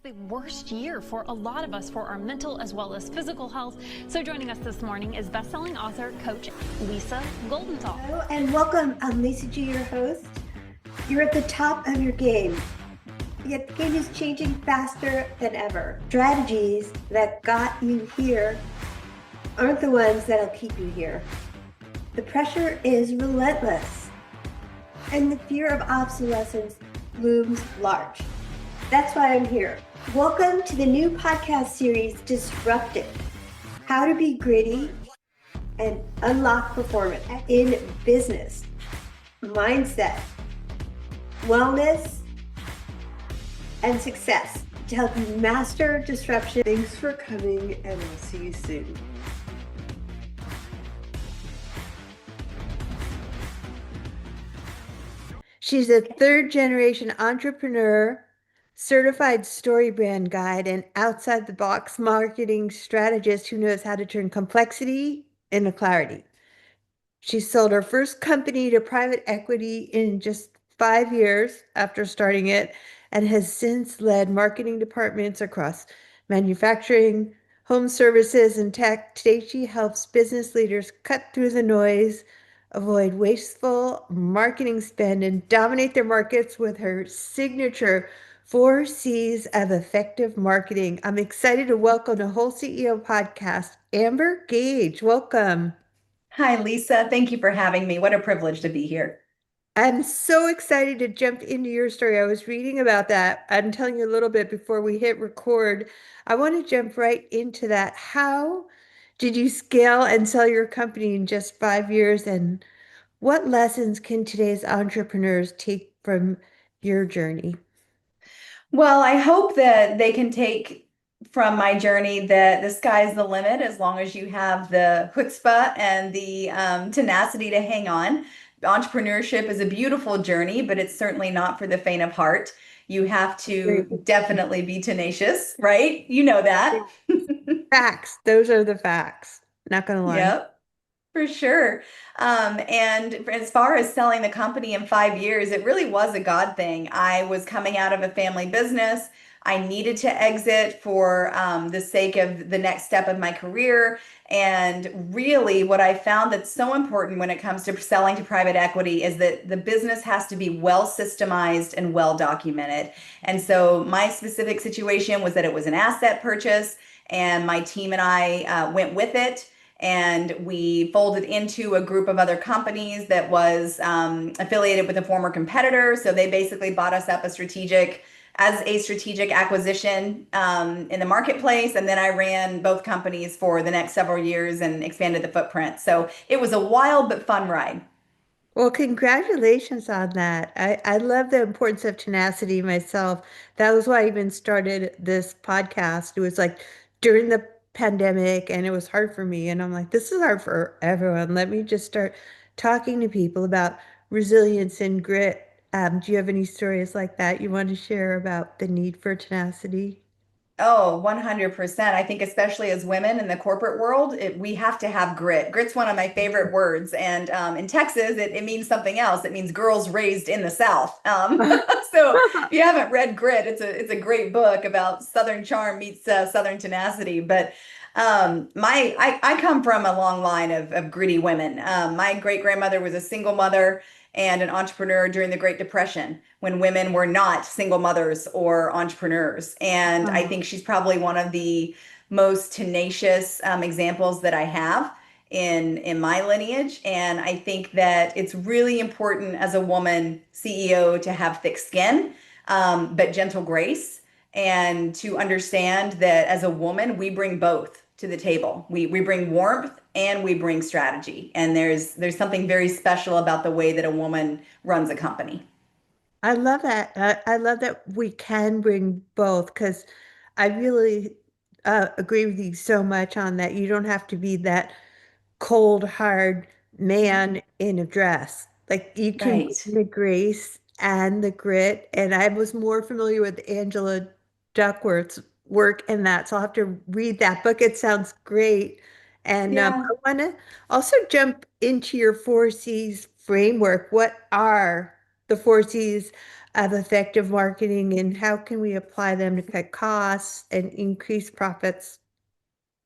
The worst year for a lot of us for our mental as well as physical health. So joining us this morning is best-selling author, coach Lisa Goldenthal. Hello and welcome. I'm Lisa G, your host. You're at the top of your game, yet the game is changing faster than ever. Strategies that got you here aren't the ones that'll keep you here. The pressure is relentless, and the fear of obsolescence looms large. That's why I'm here. Welcome to the new podcast series, Disruptive: How to Be Gritty and Unlock Performance in Business, Mindset, Wellness, and Success to help you master disruption. Thanks for coming, and I'll see you soon. She's a third-generation entrepreneur, certified story brand guide, and outside-the-box marketing strategist who knows how to turn complexity into clarity. She sold her first company to private equity in just 5 years after starting it, and has since led marketing departments across manufacturing, home services, and tech. Today, she helps business leaders cut through the noise, avoid wasteful marketing spend, and dominate their markets with her signature 4 C's of effective marketing. I'm excited to welcome to WholeCEO podcast, Amber Gaige. Welcome. Hi, Lisa. Thank you for having me. What a privilege to be here. I'm so excited to jump into your story. I was reading about that. I'm telling you a little bit before we hit record. I want to jump right into that. How did you scale and sell your company in just 5 years? And what lessons can today's entrepreneurs take from your journey? Well, I hope that they can take from my journey that the sky's the limit as long as you have the chutzpah and the tenacity to hang on. Entrepreneurship is a beautiful journey, but it's certainly not for the faint of heart. You have to definitely be tenacious, right? You know that. Facts. Those are the facts. Not gonna lie. Yep. For sure. And as far as selling the company in 5 years, it really was a God thing. I was coming out of a family business. I needed to exit for the sake of the next step of my career. And really, what I found that's so important when it comes to selling to private equity is that the business has to be well systemized and well documented. And so my specific situation was that it was an asset purchase, and my team and I went with it, and we folded into a group of other companies that was affiliated with a former competitor. So they basically bought us up as a strategic acquisition in the marketplace. And then I ran both companies for the next several years and expanded the footprint. So it was a wild but fun ride. Well, congratulations on that. I love the importance of tenacity myself. That was why I even started this podcast. It was like during the pandemic and it was hard for me. And I'm like, this is hard for everyone. Let me just start talking to people about resilience and grit. Do you have any stories like that you want to share about the need for tenacity? Oh, 100%. I think especially as women in the corporate world, we have to have grit. Grit's one of my favorite words. And in Texas, it means something else. It means girls raised in the South. So if you haven't read Grit, it's a great book about Southern charm meets Southern tenacity. But I come from a long line of gritty women. My great grandmother was a single mother and an entrepreneur during the Great Depression when women were not single mothers or entrepreneurs. And I think she's probably one of the most tenacious examples that I have in my lineage. And I think that it's really important as a woman CEO to have thick skin, but gentle grace, and to understand that as a woman, we bring both to the table. We bring warmth and we bring strategy. And there's something very special about the way that a woman runs a company. I love that. I love that we can bring both because I really agree with you so much on that. You don't have to be that cold, hard man in a dress. Like you can Right. bring the grace and the grit. And I was more familiar with Angela Duckworth's work in that. So I'll have to read that book. It sounds great. And I Yeah. want to also jump into your 4 C's framework. What are the 4 C's of effective marketing, and how can we apply them to cut costs and increase profits?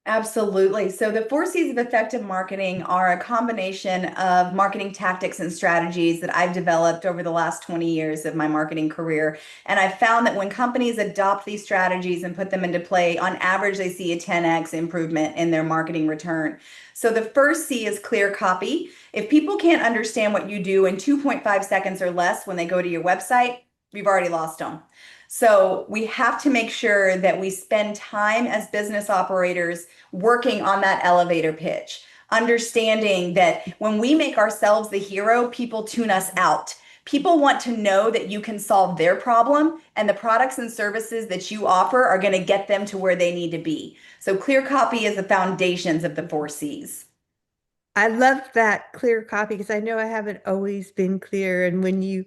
Absolutely. So the four C's of effective marketing are a combination of marketing tactics and strategies that I've developed over the last 20 years of my marketing career. And I've found that when companies adopt these strategies and put them into play, on average, they see a 10x improvement in their marketing return. So the first C is clear copy. If people can't understand what you do in 2.5 seconds or less when they go to your website, we've already lost them. So we have to make sure that we spend time as business operators working on that elevator pitch, understanding that when we make ourselves the hero, people tune us out. People want to know that you can solve their problem, and the products and services that you offer are going to get them to where they need to be. So clear copy is the foundations of the four C's. I love that clear copy because I know I haven't always been clear. And when you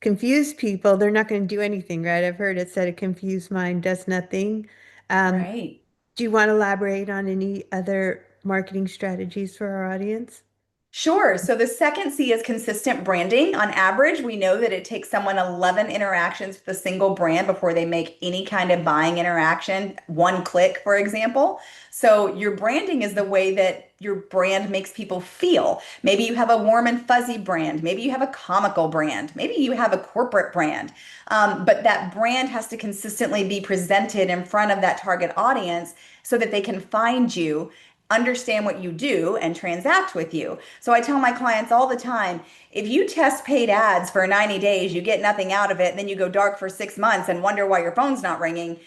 confuse people, they're not going to do anything, right? I've heard it said a confused mind does nothing. Um, Right. do you want to elaborate on any other marketing strategies for our audience? Sure. So the second C is consistent branding. On average, we know that it takes someone 11 interactions with a single brand before they make any kind of buying interaction, one click, for example. So your branding is the way that your brand makes people feel. Maybe you have a warm and fuzzy brand. Maybe you have a comical brand. Maybe you have a corporate brand. But that brand has to consistently be presented in front of that target audience so that they can find you, understand what you do, and transact with you. So I tell my clients all the time, if you test paid ads for 90 days, you get nothing out of it, and then you go dark for 6 months and wonder why your phone's not ringing,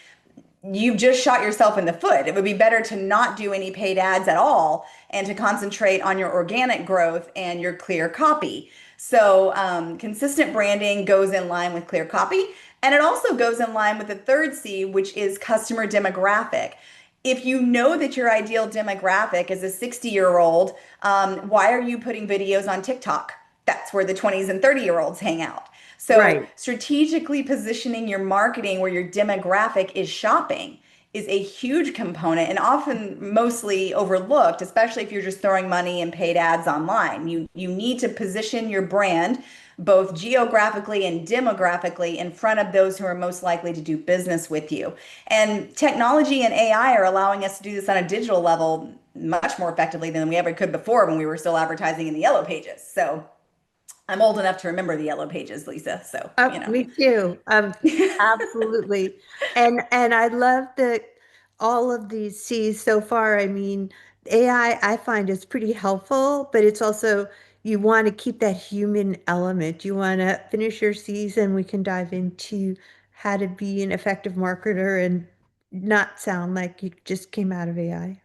you've just shot yourself in the foot. It would be better to not do any paid ads at all and to concentrate on your organic growth and your clear copy. So consistent branding goes in line with clear copy. And it also goes in line with the third C, which is customer demographic. If you know that your ideal demographic is a 60-year-old, why are you putting videos on TikTok? That's where the 20s and 30-year-olds hang out. So Right. strategically positioning your marketing where your demographic is shopping is a huge component and often mostly overlooked, especially if you're just throwing money and paid ads online. You need to position your brand both geographically and demographically in front of those who are most likely to do business with you. And technology and AI are allowing us to do this on a digital level much more effectively than we ever could before when we were still advertising in the yellow pages. So I'm old enough to remember the yellow pages, Lisa. So, Oh, me too. Absolutely. And I love that all of these C's so far. I mean, AI I find is pretty helpful, but it's also you want to keep that human element. You want to finish your C's and we can dive into how to be an effective marketer and not sound like you just came out of AI.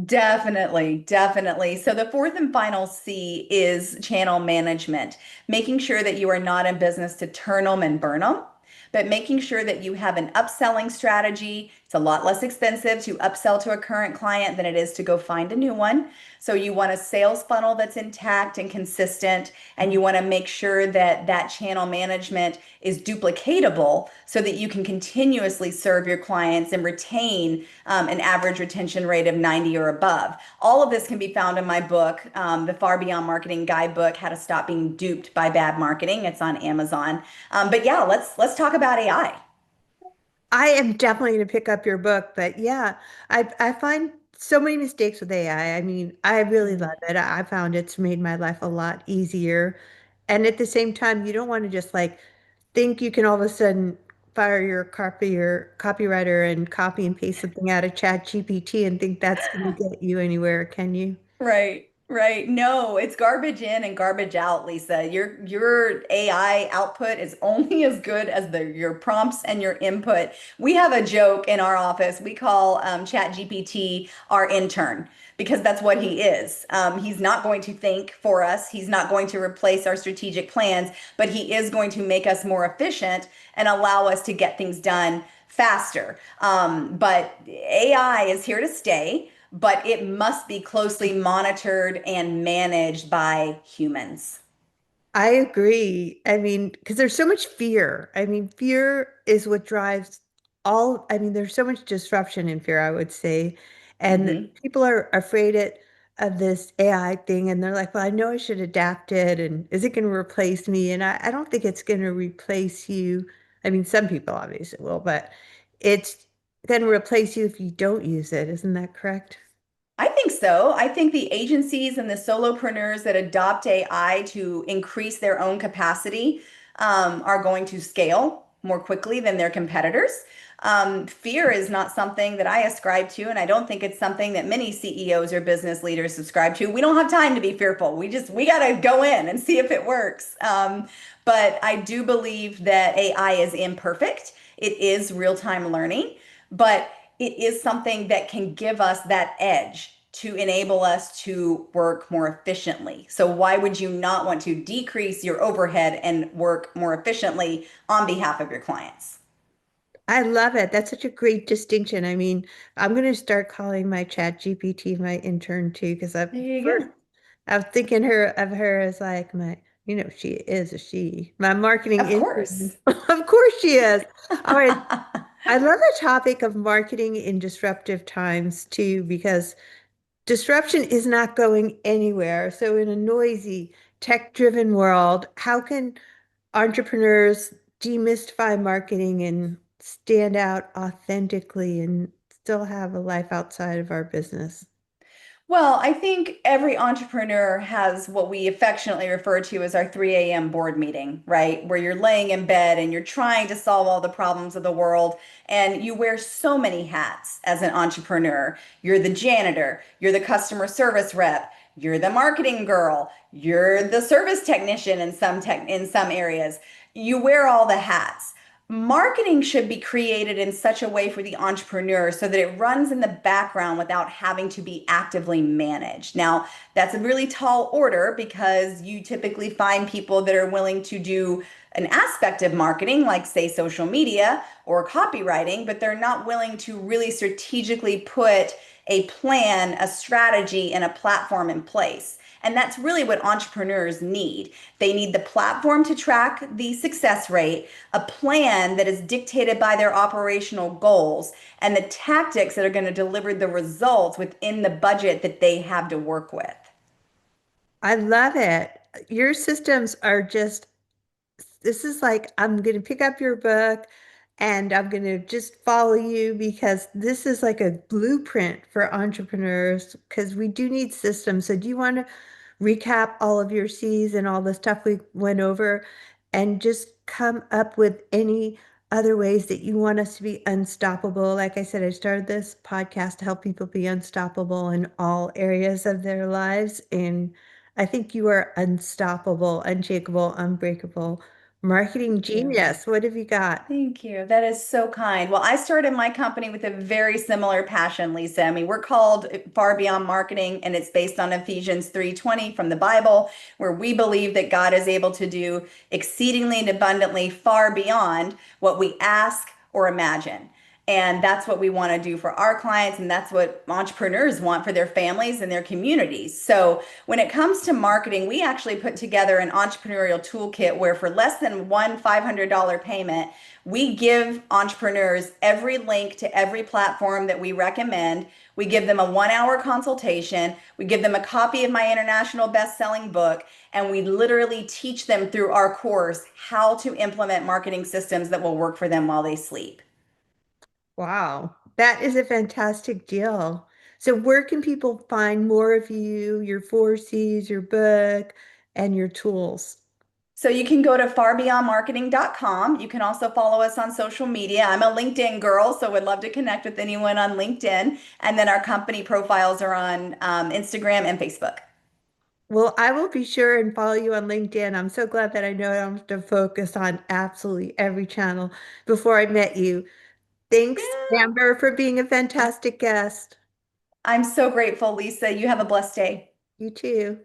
Definitely, definitely. So the fourth and final C is channel management, making sure that you are not in business to turn them and burn them, but making sure that you have an upselling strategy. It's a lot less expensive to upsell to a current client than it is to go find a new one. So you want a sales funnel that's intact and consistent, and you want to make sure that that channel management is duplicatable so that you can continuously serve your clients and retain an average retention rate of 90 or above. All of this can be found in my book, the Far Beyond Marketing Guidebook, How to Stop Being Duped by Bad Marketing. It's on Amazon. But yeah, let's talk about AI. I am definitely going to pick up your book, but yeah, I find so many mistakes with AI. I mean, I really love it. I found it's made my life a lot easier. And at the same time, you don't want to just like think you can all of a sudden fire your copywriter and copy and paste something out of Chat GPT and think that's going to get you anywhere, can you? Right, right. No, it's garbage in and garbage out, Lisa. Your AI output is only as good as your prompts and your input. We have a joke in our office. We call ChatGPT our intern because that's what he is. He's not going to think for us. He's not going to replace our strategic plans, but he is going to make us more efficient and allow us to get things done faster. But AI is here to stay, but it must be closely monitored and managed by humans. I agree. I mean, because there's so much fear. I mean, fear is what drives I mean, there's so much disruption in fear, I would say. And Hmm. people are afraid it of this AI thing, and they're like, well, I know I should adapt it, and is it going to replace me? And I don't think it's going to replace you. I mean, some people obviously will, but it's going to replace you if you don't use it. Isn't that correct? I think so. I think the agencies and the solopreneurs that adopt AI to increase their own capacity are going to scale more quickly than their competitors. Fear is not something that I ascribe to, and I don't think it's something that many CEOs or business leaders subscribe to. We don't have time to be fearful. We got to go in and see if it works. But I do believe that AI is imperfect. It is real-time learning, but it is something that can give us that edge to enable us to work more efficiently. So why would you not want to decrease your overhead and work more efficiently on behalf of your clients? I love it. That's such a great distinction. I mean, I'm going to start calling my chat GPT my intern too, because There you first go. I was thinking of her as like my, she is a she, my marketing Of intern. course. Of course she is. All right. I love the topic of marketing in disruptive times too, because disruption is not going anywhere. So in a noisy, tech-driven world, how can entrepreneurs demystify marketing and stand out authentically and still have a life outside of our business? Well, I think every entrepreneur has what we affectionately refer to as our 3 a.m. board meeting, right? Where you're laying in bed and you're trying to solve all the problems of the world, and you wear so many hats as an entrepreneur. You're the janitor, you're the customer service rep, you're the marketing girl, you're the service technician in some areas. You wear all the hats. Marketing should be created in such a way for the entrepreneur so that it runs in the background without having to be actively managed. Now, that's a really tall order because you typically find people that are willing to do an aspect of marketing, like, say, social media or copywriting, but they're not willing to really strategically put a plan, a strategy, and a platform in place. And that's really what entrepreneurs need. They need the platform to track the success rate, a plan that is dictated by their operational goals, and the tactics that are going to deliver the results within the budget that they have to work with. I love it. Your systems are just, this is like, I'm going to pick up your book and I'm going to just follow you because this is like a blueprint for entrepreneurs because we do need systems. So do you want to recap all of your C's and all the stuff we went over and just come up with any other ways that you want us to be unstoppable? Like I said, I started this podcast to help people be unstoppable in all areas of their lives. And I think you are unstoppable, unshakable, unbreakable. Marketing Thank you. genius. What have you got? Thank you. That is so kind. Well, I started my company with a very similar passion, Lisa. I mean, we're called Far Beyond Marketing, and it's based on Ephesians 3:20 from the Bible, where we believe that God is able to do exceedingly and abundantly far beyond what we ask or imagine. And that's what we want to do for our clients, and that's what entrepreneurs want for their families and their communities. So when it comes to marketing, we actually put together an entrepreneurial toolkit where for less than one $500 payment, we give entrepreneurs every link to every platform that we recommend. We give them a 1 hour consultation. We give them a copy of my international best-selling book, and we literally teach them through our course how to implement marketing systems that will work for them while they sleep. Wow, that is a fantastic deal. So where can people find more of you, your 4Cs, your book, and your tools? So you can go to farbeyondmarketing.com. You can also follow us on social media. I'm a LinkedIn girl, so would love to connect with anyone on LinkedIn. And then our company profiles are on Instagram and Facebook. Well, I will be sure and follow you on LinkedIn. I'm so glad that I know I don't have to focus on absolutely every channel before I met you. Thanks, Yeah. Amber, for being a fantastic guest. I'm so grateful, Lisa. You have a blessed day. You too.